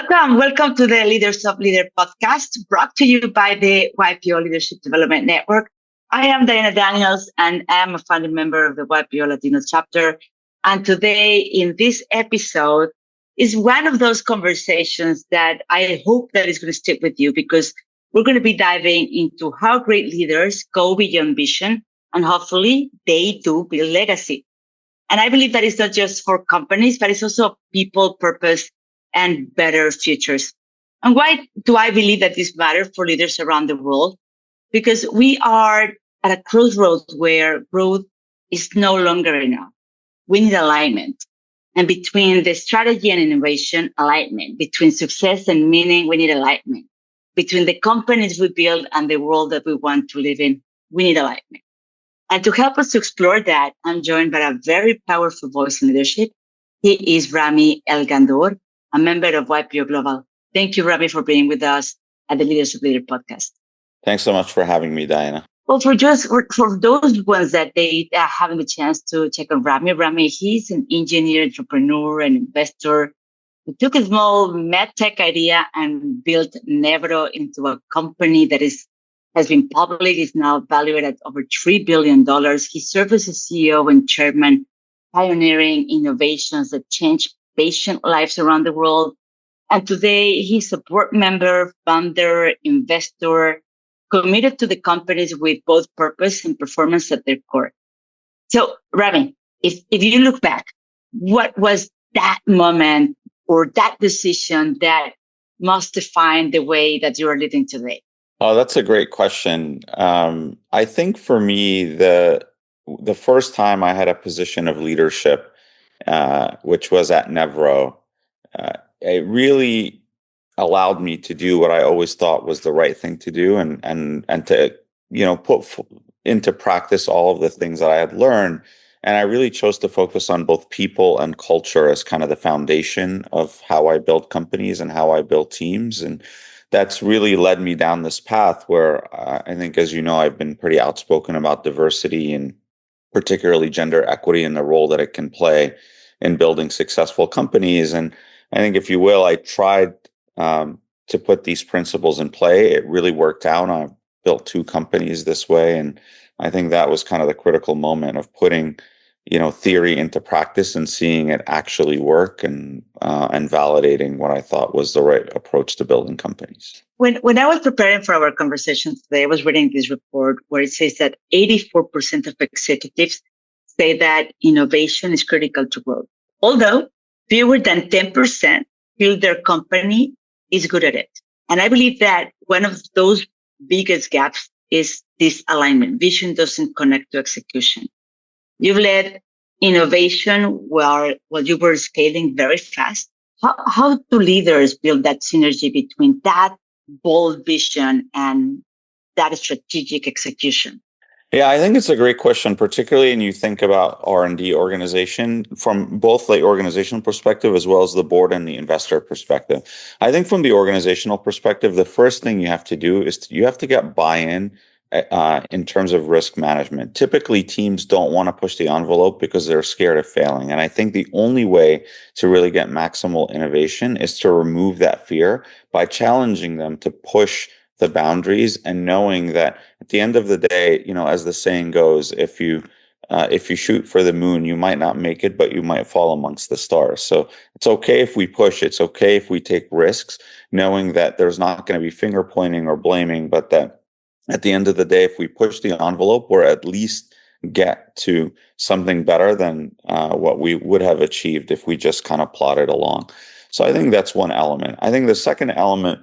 Welcome to the Leaders of Leader podcast, brought to you by the YPO Leadership Development Network. I am Diana Daniels, and I am a founding member of the YPO Latino chapter. And today, in this episode, is one of those conversations that I hope that is going to stick with you, because we're going to be diving into how great leaders go beyond vision, and hopefully they do build legacy. And I believe that it's not just for companies, but it's also people, purpose, and better futures. And why do I believe that this matters for leaders around the world? Because we are at a crossroads where growth is no longer enough. We need alignment. And between the strategy and innovation, alignment. Between success and meaning, we need alignment. Between the companies we build and the world that we want to live in, we need alignment. And to help us to explore that, I'm joined by a very powerful voice in leadership. He is Rami Elghandour, a member of YPO Global. Thank you, Rami, for being with us at the Leaders of Leader podcast. Thanks so much for having me, Diana. Well, for those ones that they haven't the chance to check on Rami, he's an engineer, entrepreneur, and investor who took a small med tech idea and built Nevro into a company that has been public, is now valued at over $3 billion. He served as a CEO and chairman, pioneering innovations that change patient lives around the world. And today he's a board member, founder, investor, committed to the companies with both purpose and performance at their core. So, Rami, if you look back, what was that moment or that decision that must define the way that you are leading today? Oh, that's a great question. I think for me, the first time I had a position of leadership, which was at Nevro, it really allowed me to do what I always thought was the right thing to do, and to put into practice all of the things that I had learned. And I really chose to focus on both people and culture as kind of the foundation of how I build companies and how I build teams. And that's really led me down this path where I think, as you know, I've been pretty outspoken about diversity and particularly gender equity and the role that it can play in building successful companies. And I think, if you will, I tried to put these principles in play. It really worked out. I built 2 companies this way. And I think that was kind of the critical moment of putting, theory into practice and seeing it actually work, and validating what I thought was the right approach to building companies. When I was preparing for our conversation today, I was reading this report where it says that 84% of executives say that innovation is critical to growth, although fewer than 10% feel their company is good at it. And I believe that one of those biggest gaps is this alignment. Vision doesn't connect to execution. You've led innovation while you were scaling very fast. How do leaders build that synergy between that bold vision and that strategic execution? Yeah, I think it's a great question, particularly when you think about R&D organization from both the organizational perspective as well as the board and the investor perspective. I think from the organizational perspective, the first thing you have to do is you have to get buy-in in terms of risk management. Typically, teams don't want to push the envelope because they're scared of failing. And I think the only way to really get maximal innovation is to remove that fear by challenging them to push the boundaries, and knowing that at the end of the day, as the saying goes, if you shoot for the moon, you might not make it, but you might fall amongst the stars. So it's okay if we push, it's okay if we take risks, knowing that there's not going to be finger pointing or blaming, but that at the end of the day, if we push the envelope, we're at least get to something better than what we would have achieved if we just kind of plodded along. So I think that's one element. I think the second element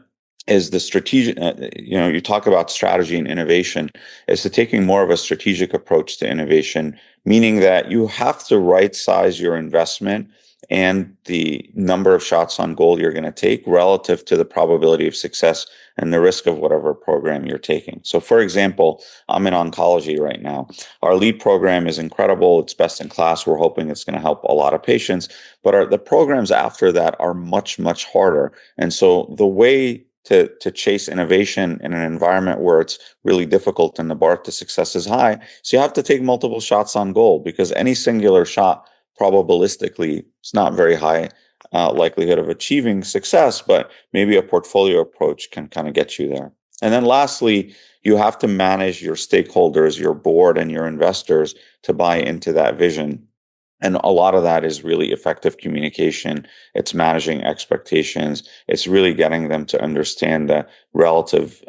is the strategic, you talk about strategy and innovation, is to taking more of a strategic approach to innovation, meaning that you have to right size your investment and the number of shots on goal you're going to take relative to the probability of success and the risk of whatever program you're taking. So, for example, I'm in oncology right now. Our lead program is incredible. It's best in class. We're hoping it's going to help a lot of patients. But the programs after that are much, much harder. And so the way to chase innovation in an environment where it's really difficult and the bar to success is high, so you have to take multiple shots on goal, because any singular shot probabilistically is not very high likelihood of achieving success, but maybe a portfolio approach can kind of get you there. And then lastly, you have to manage your stakeholders, your board, and your investors to buy into that vision. And a lot of that is really effective communication. It's managing expectations. It's really getting them to understand the relative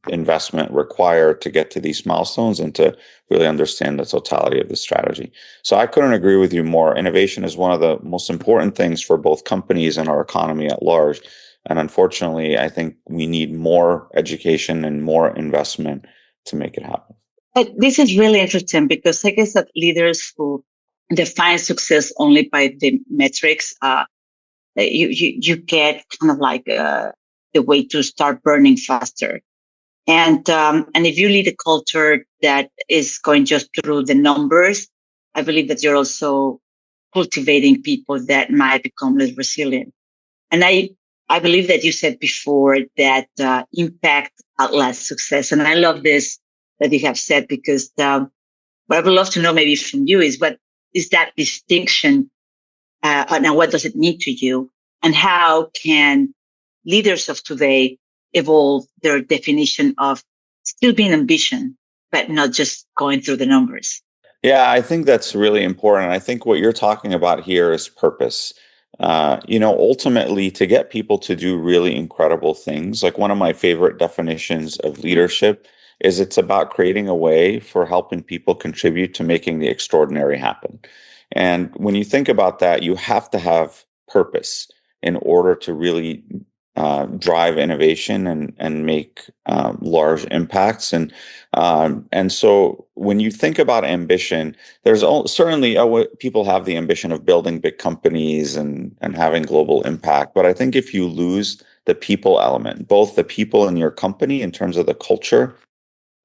investment required to get to these milestones and to really understand the totality of the strategy. So I couldn't agree with you more. Innovation is one of the most important things for both companies and our economy at large. And unfortunately, I think we need more education and more investment to make it happen. This is really interesting because I guess that leaders who define success only by the metrics, you get kind of like the way to start burning faster. And if you lead a culture that is going just through the numbers, I believe that you're also cultivating people that might become less resilient. And I believe that you said before that impact outlasts success. And I love this that you have said because what I would love to know maybe from you is what is that distinction and what does it mean to you? And how can leaders of today evolve their definition of still being ambition, but not just going through the numbers? Yeah, I think that's really important. I think what you're talking about here is purpose. Ultimately, to get people to do really incredible things, like one of my favorite definitions of leadership is it's about creating a way for helping people contribute to making the extraordinary happen. And when you think about that, you have to have purpose in order to really drive innovation and make large impacts. And so when you think about ambition, there's certainly people have the ambition of building big companies and having global impact. But I think if you lose the people element, both the people in your company in terms of the culture,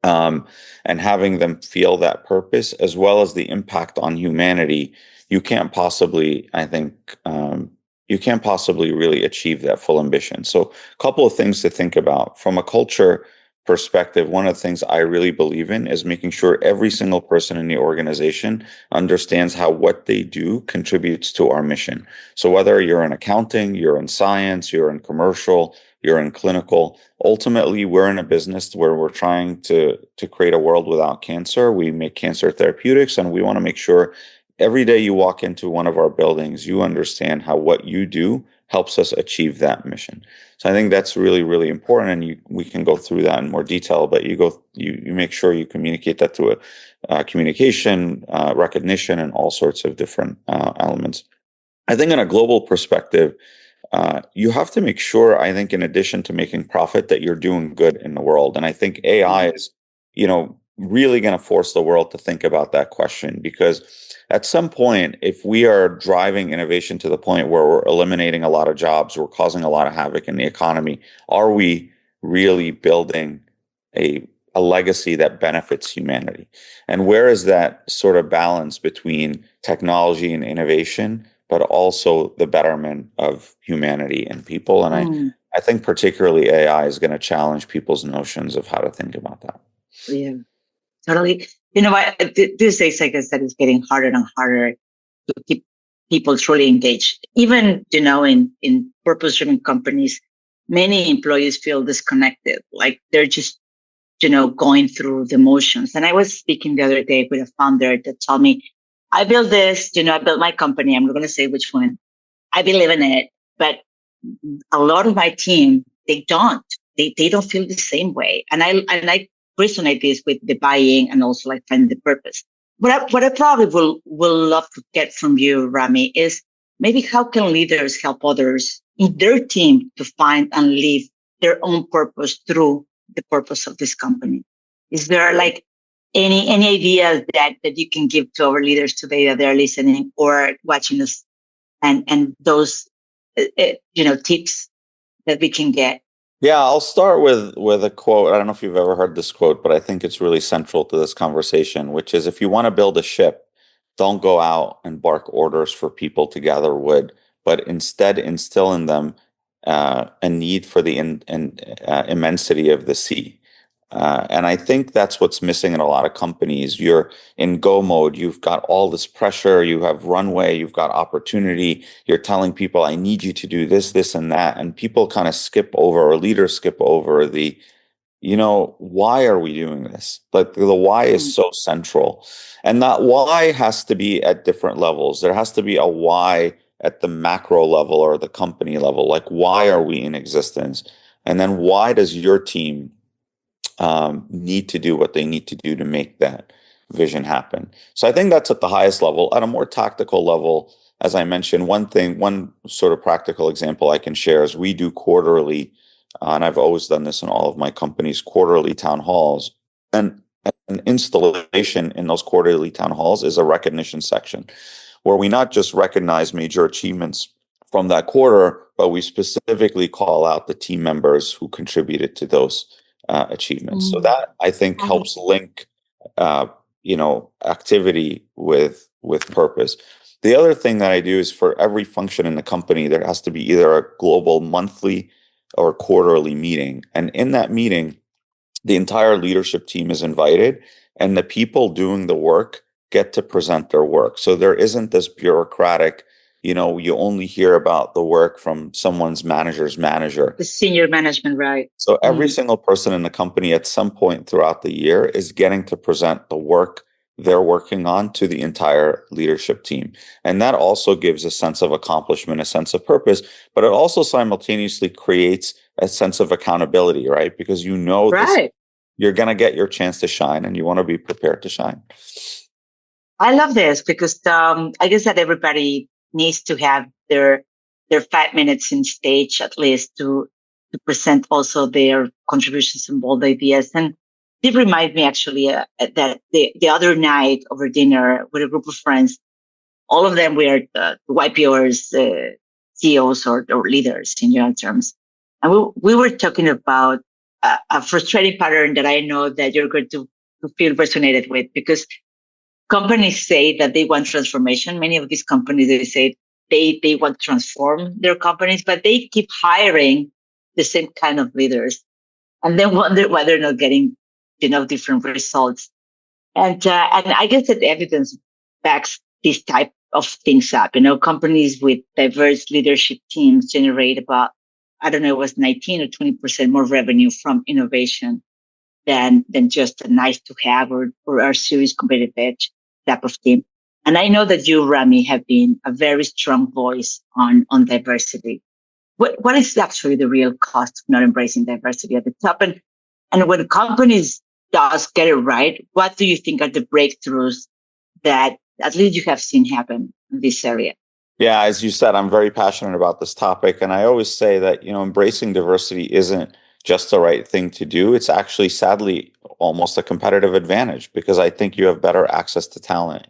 and having them feel that purpose as well as the impact on humanity, you can't possibly, I think, you can't possibly really achieve that full ambition. So a couple of things to think about. From a culture perspective, one of the things I really believe in is making sure every single person in the organization understands how what they do contributes to our mission. So whether you're in accounting, you're in science, you're in commercial, you're in clinical, ultimately we're in a business where we're trying to create a world without cancer. We make cancer therapeutics, and we want to make sure every day you walk into one of our buildings, you understand how what you do helps us achieve that mission. So I think that's really, really important, and we can go through that in more detail. But you make sure you communicate that through communication, recognition, and all sorts of different elements. I think in a global perspective, you have to make sure, I think, in addition to making profit, that you're doing good in the world. And I think AI is, really going to force the world to think about that question, because at some point, if we are driving innovation to the point where we're eliminating a lot of jobs, we're causing a lot of havoc in the economy, are we really building a legacy that benefits humanity? And where is that sort of balance between technology and innovation, but also the betterment of humanity and people? And I think particularly AI is going to challenge people's notions of how to think about that. Yeah, totally. You know what? These days, I guess that it's getting harder and harder to keep people truly engaged. Even, in purpose-driven companies, many employees feel disconnected, like they're just, going through the motions. And I was speaking the other day with a founder that told me, I built this, I built my company. I'm not going to say which one. I believe in it, but a lot of my team, they don't. They don't feel the same way. And I resonate this with the buying and also like finding the purpose. What I probably will love to get from you, Rami, is maybe how can leaders help others in their team to find and live their own purpose through the purpose of this company? Is there like any ideas that you can give to our leaders today that they're listening or watching us, and those tips that we can get? Yeah, I'll start with a quote. I don't know if you've ever heard this quote, but I think it's really central to this conversation, which is, if you want to build a ship, don't go out and bark orders for people to gather wood, but instead instill in them a need for the immensity of the sea. And I think that's what's missing in a lot of companies. You're in go mode. You've got all this pressure. You have runway. You've got opportunity. You're telling people, I need you to do this, this, and that. And people kind of skip over, or leaders skip over why are we doing this? Like the why is so central. And that why has to be at different levels. There has to be a why at the macro level or the company level. Like, why are we in existence? And then why does your team need to do what they need to do to make that vision happen? So I think that's at the highest level. At a more tactical level, as I mentioned, one sort of practical example I can share is we do quarterly, and I've always done this in all of my companies, quarterly town halls. And an installation in those quarterly town halls is a recognition section where we not just recognize major achievements from that quarter, but we specifically call out the team members who contributed to those achievements. So that, I think, helps link, activity with purpose. The other thing that I do is for every function in the company, there has to be either a global monthly or quarterly meeting. And in that meeting, the entire leadership team is invited, and the people doing the work get to present their work. So there isn't this bureaucratic, you only hear about the work from someone's manager's manager. The senior management, right? So every single person in the company at some point throughout the year is getting to present the work they're working on to the entire leadership team. And that also gives a sense of accomplishment, a sense of purpose, but it also simultaneously creates a sense of accountability, right? Because right. You're going to get your chance to shine, and you want to be prepared to shine. I love this because I guess that everybody needs to have their 5 minutes in stage at least to present also their contributions and bold ideas. And it reminds me actually that the other night over dinner with a group of friends, all of them were YPOers, CEOs or leaders in general terms. And we were talking about a frustrating pattern that I know that you're going to feel resonated with, because companies say that they want transformation. Many of these companies, they say they want to transform their companies, but they keep hiring the same kind of leaders and then wonder why they're not getting, different results. And I guess that the evidence backs this type of things up. Companies with diverse leadership teams generate about, I don't know, it was 19 or 20% more revenue from innovation than just a nice to have or a serious competitive edge type of team. And I know that you, Rami, have been a very strong voice on diversity. What is actually the real cost of not embracing diversity at the top? And when companies does get it right, what do you think are the breakthroughs that at least you have seen happen in this area? Yeah, as you said, I'm very passionate about this topic. And I always say that, embracing diversity isn't just the right thing to do. It's actually, sadly, almost a competitive advantage, because I think you have better access to talent.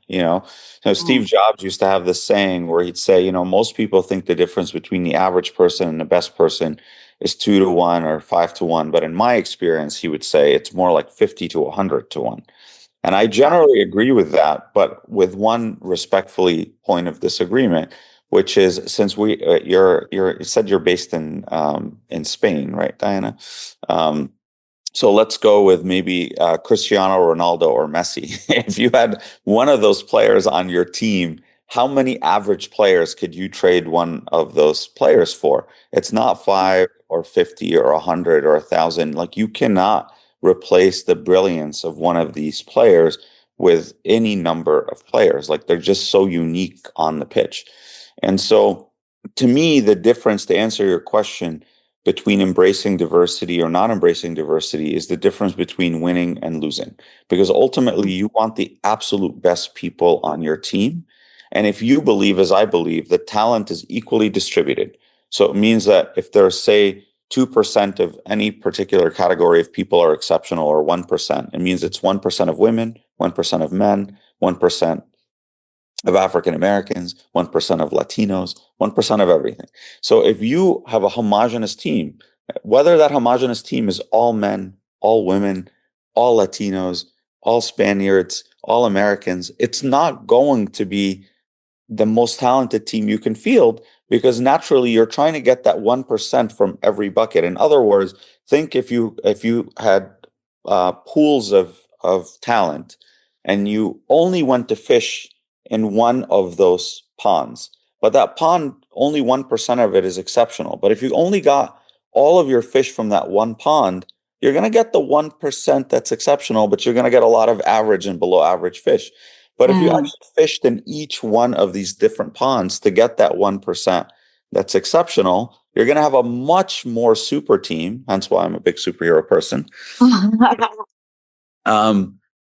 Steve Jobs used to have this saying where he'd say, most people think the difference between the average person and the best person is 2 to 1 or 5 to 1. But in my experience, he would say it's more like 50 to 100 to 1. And I generally agree with that, but with one respectfully point of disagreement, which is, since you said you're based in Spain, right, Diana? So let's go with maybe Cristiano Ronaldo or Messi. If you had one of those players on your team, how many average players could you trade one of those players for? It's not 5 or 50 or 100 or 1,000. Like, you cannot replace the brilliance of one of these players with any number of players. Like, they're just so unique on the pitch. And so, to me, the difference, to answer your question, between embracing diversity or not embracing diversity is the difference between winning and losing. Because ultimately, you want the absolute best people on your team. And if you believe, as I believe, that talent is equally distributed, so it means that if there's, say, 2% of any particular category of people are exceptional, or 1%, it means it's 1% of women, 1% of men, 1% of African Americans, 1% of Latinos, 1% of everything. So if you have a homogenous team, whether that homogenous team is all men, all women, all Latinos, all Spaniards, all Americans, it's not going to be the most talented team you can field, because naturally you're trying to get that 1% from every bucket. In other words, think if you had pools of talent, and you only went to fish in one of those ponds, but that pond, only 1% of it is exceptional. But if you only got all of your fish from that one pond, you're going to get the 1% that's exceptional, but you're going to get a lot of average and below average fish. But if you actually fished in each one of these different ponds to get that 1% that's exceptional, you're going to have a much more super team. Hence why I'm a big superhero person.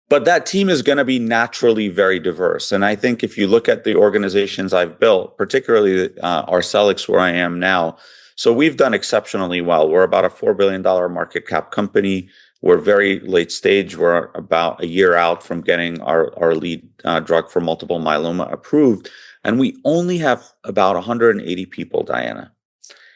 But that team is going to be naturally very diverse. And I think if you look at the organizations I've built, particularly Arcellx, where I am now, so we've done exceptionally well. We're about a $4 billion market cap company. We're very late stage. We're about a year out from getting our lead drug for multiple myeloma approved. And we only have about 180 people, Diana.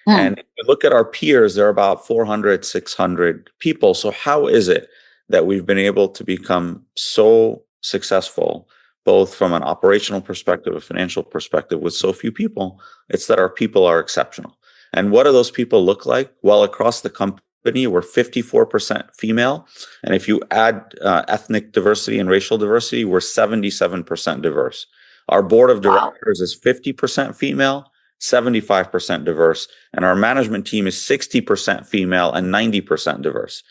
And if you look at our peers, they're about 400, 600 people. So how is it that we've been able to become so successful, both from an operational perspective, a financial perspective, with so few people? It's that our people are exceptional. And what do those people look like? Well, across the company, we're 54% female. And if you add ethnic diversity and racial diversity, we're 77% diverse. Our board of directors is 50% female, 75% diverse. And our management team is 60% female and 90% diverse.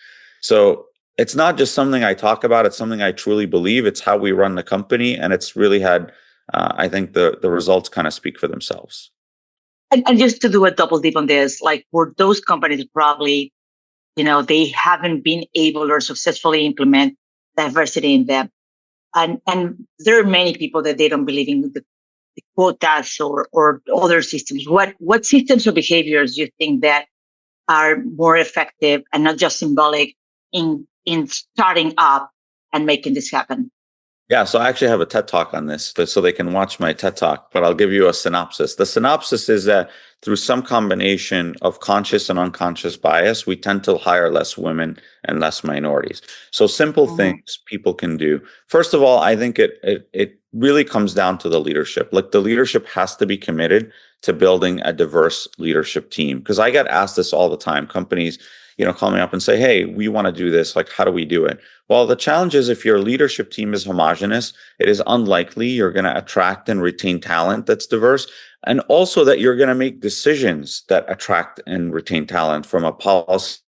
So it's not just something I talk about. It's something I truly believe. It's how we run the company. And it's really had, I think the results kind of speak for themselves. And just to do a double dip on this, like for those companies, probably, they haven't been able or successfully implement diversity in them. And there are many people that they don't believe in the quotas or other systems. What systems or behaviors do you think that are more effective and not just symbolic in starting up and making this happen? Yeah, so I actually have a TED Talk on this, so they can watch my TED Talk, but I'll give you a synopsis. The synopsis is that through some combination of conscious and unconscious bias, we tend to hire less women and less minorities. So simple things people can do. First of all, I think it really comes down to the leadership. Like, the leadership has to be committed to building a diverse leadership team. Because I get asked this all the time. Companies, call me up and say, hey, we want to do this. Like, how do we do it? Well, the challenge is, if your leadership team is homogenous, it is unlikely you're going to attract and retain talent that's diverse. And also that you're going to make decisions that attract and retain talent from a policy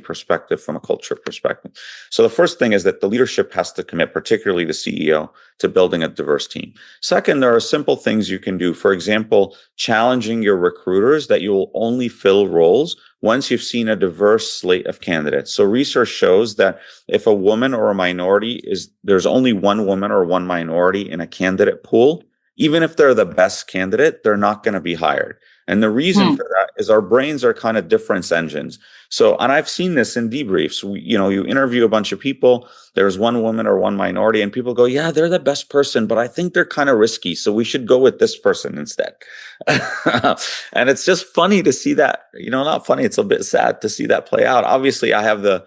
perspective, from a culture perspective. So the first thing is that the leadership has to commit, particularly the CEO, to building a diverse team. Second, there are simple things you can do. For example, challenging your recruiters that you will only fill roles once you've seen a diverse slate of candidates. So research shows that if a woman or a minority there's only one woman or one minority in a candidate pool, even if they're the best candidate, they're not going to be hired. And the reason for that is our brains are kind of difference engines. So, and I've seen this in debriefs. You interview a bunch of people, there's one woman or one minority, and people go, yeah, they're the best person, but I think they're kind of risky, so we should go with this person instead. And it's just funny to see that, not funny, it's a bit sad to see that play out. Obviously, I have the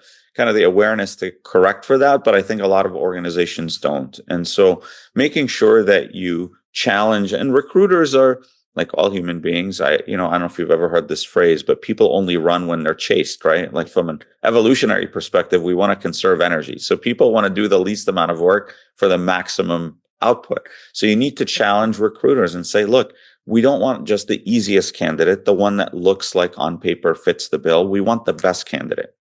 awareness to correct for that, but I think a lot of organizations don't. And so making sure that you challenge, and recruiters are, like all human beings, I don't know if you've ever heard this phrase, but people only run when they're chased, right? Like, from an evolutionary perspective, we want to conserve energy. So people want to do the least amount of work for the maximum output. So you need to challenge recruiters and say, look, we don't want just the easiest candidate, the one that looks like on paper fits the bill. We want the best candidate.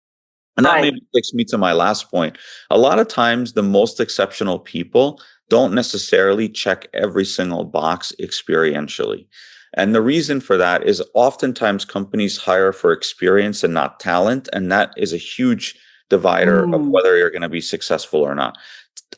And that maybe takes me to my last point. A lot of times, the most exceptional people don't necessarily check every single box experientially. And the reason for that is oftentimes companies hire for experience and not talent. And that is a huge divider of whether you're going to be successful or not.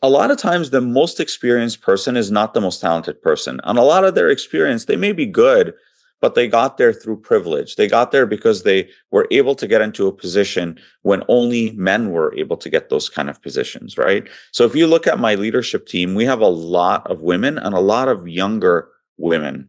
A lot of times, the most experienced person is not the most talented person. And a lot of their experience, they may be good, but they got there through privilege. They got there because they were able to get into a position when only men were able to get those kind of positions, right? So if you look at my leadership team, we have a lot of women and a lot of younger women.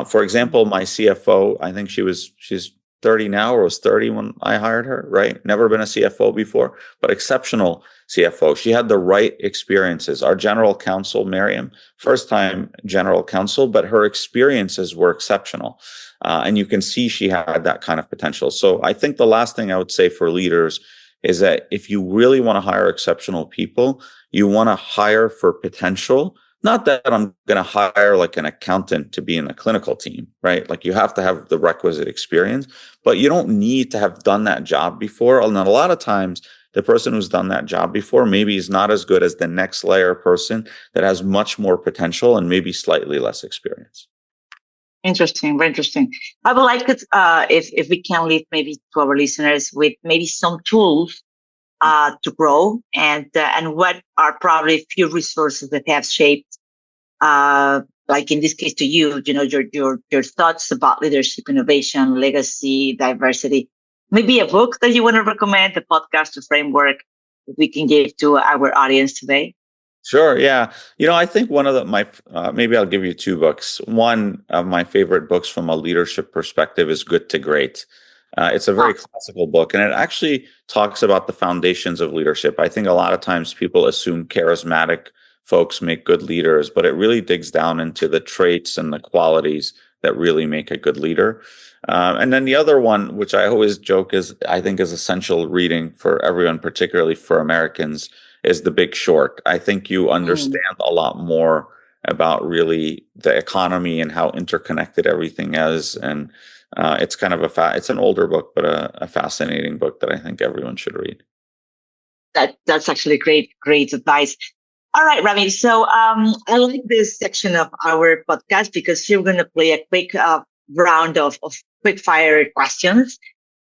For example, my CFO, I think she's 30 now, or was 30 when I hired her, right? Never been a CFO before, but exceptional CFO. She had the right experiences. Our general counsel, Miriam, first time general counsel, but her experiences were exceptional. And you can see she had that kind of potential. So I think the last thing I would say for leaders is that if you really want to hire exceptional people, you want to hire for potential. Not that I'm going to hire like an accountant to be in a clinical team, right? Like you have to have the requisite experience, but you don't need to have done that job before. And a lot of times, the person who's done that job before maybe is not as good as the next layer person that has much more potential and maybe slightly less experience. Interesting, very interesting. I would like it if we can leave maybe to our listeners with maybe some tools to grow, and what are probably few resources that have shaped, like in this case to you, your thoughts about leadership, innovation, legacy, diversity. Maybe a book that you want to recommend, a podcast, a framework that we can give to our audience today. Sure. Yeah. I think one of maybe I'll give you two books. One of my favorite books from a leadership perspective is Good to Great. It's a very classical book, and it actually talks about the foundations of leadership. I think a lot of times people assume charismatic folks make good leaders, but it really digs down into the traits and the qualities that really make a good leader. And then the other one, which I always joke I think is essential reading for everyone, particularly for Americans, is The Big Short. I think you understand a lot more about really the economy and how interconnected everything is. And it's kind of it's an older book, but a fascinating book that I think everyone should read. That's actually great advice. All right, Rami. So I like this section of our podcast because you're going to play a quick round of quick fire questions.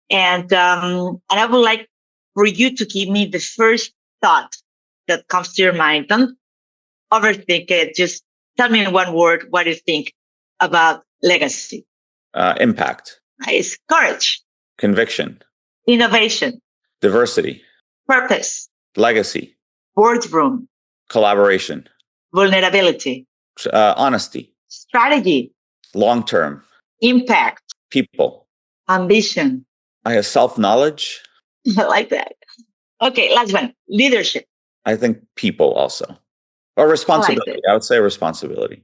And I would like for you to give me the first thought that comes to your mind. Don't overthink it. Just tell me in one word what you think about legacy. Impact. Nice. Courage. Conviction. Innovation. Diversity. Purpose. Legacy. Boardroom. Collaboration. Vulnerability. Honesty. Strategy. Long term. Impact. People. Ambition. I have self-knowledge. I like that. Okay, last one. Leadership. I think people also. Or responsibility. I would say responsibility.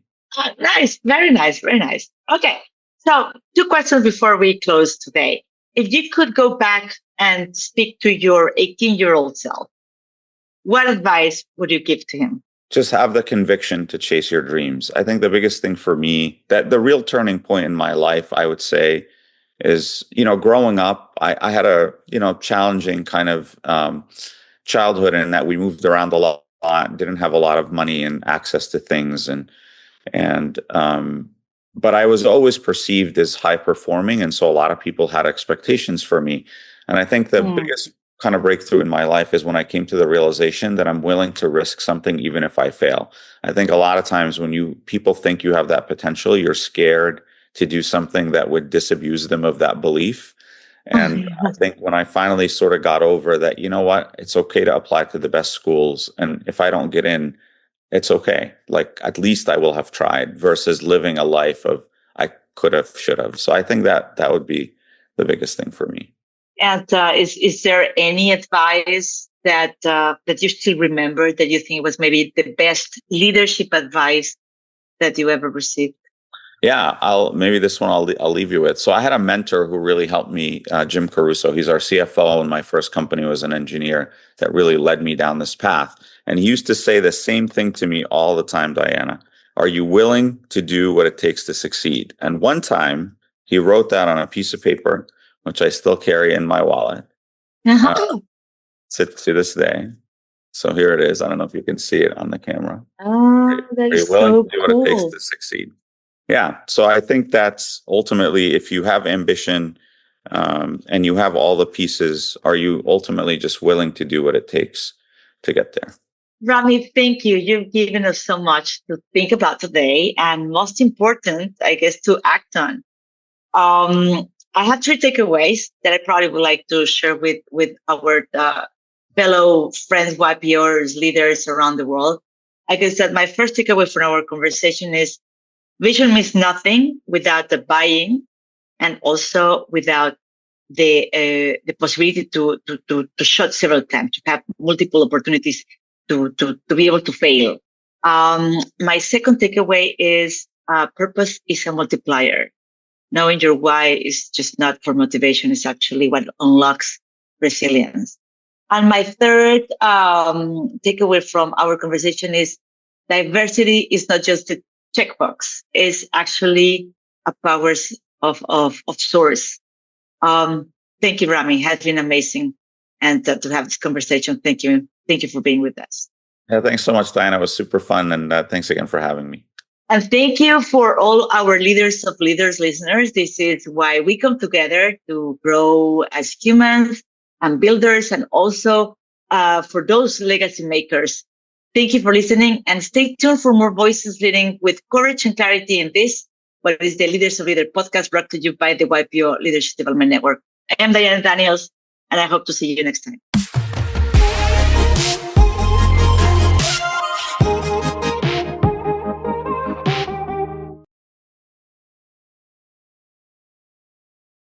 Nice. Very nice. Very nice. Okay. So 2 questions before we close today. If you could go back and speak to your 18-year-old self, what advice would you give to him? Just have the conviction to chase your dreams. I think the biggest thing for me, that the real turning point in my life, I would say, is, growing up, I had a, challenging kind of childhood in that we moved around a lot, didn't have a lot of money and access to things. But I was always perceived as high performing. And so a lot of people had expectations for me. And I think the biggest kind of breakthrough in my life is when I came to the realization that I'm willing to risk something even if I fail. I think a lot of times when people think you have that potential, you're scared to do something that would disabuse them of that belief. And I think when I finally sort of got over that, it's okay to apply to the best schools. And if I don't get in, it's okay. Like, at least I will have tried, versus living a life of I could have, should have. So I think that would be the biggest thing for me. And is there any advice that you still remember that you think was maybe the best leadership advice that you ever received? Yeah, I'll leave you with. So I had a mentor who really helped me, Jim Caruso. He's our CFO, and my first company was an engineer that really led me down this path. And he used to say the same thing to me all the time, Diana. Are you willing to do what it takes to succeed? And one time he wrote that on a piece of paper, which I still carry in my wallet to this day. So here it is. I don't know if you can see it on the camera. Oh, that is so cool. Are you willing to do what it takes to succeed? Yeah. So I think that's ultimately, if you have ambition and you have all the pieces, are you ultimately just willing to do what it takes to get there? Rami, thank you. You've given us so much to think about today, and most important, I guess, to act on. I have 3 takeaways that I probably would like to share with our fellow friends, YPOers, leaders around the world. I guess that my first takeaway from our conversation is vision means nothing without the buy-in, and also without the possibility to shot several times, to have multiple opportunities to be able to fail. My second takeaway is purpose is a multiplier. Knowing your why is just not for motivation; it's actually what unlocks resilience. And my third takeaway from our conversation is diversity is not just a checkbox; it's actually a power of source. Thank you, Rami. It has been amazing, and to have this conversation. Thank you for being with us. Yeah, thanks so much, Diana. It was super fun, and thanks again for having me. And thank you for all our Leaders of Leaders listeners. This is why we come together to grow as humans and builders, and also for those legacy makers. Thank you for listening, and stay tuned for more voices leading with courage and clarity in this, what is the Leaders of Leaders podcast, brought to you by the YPO Leadership Development Network. I am Diana Daniels, and I hope to see you next time.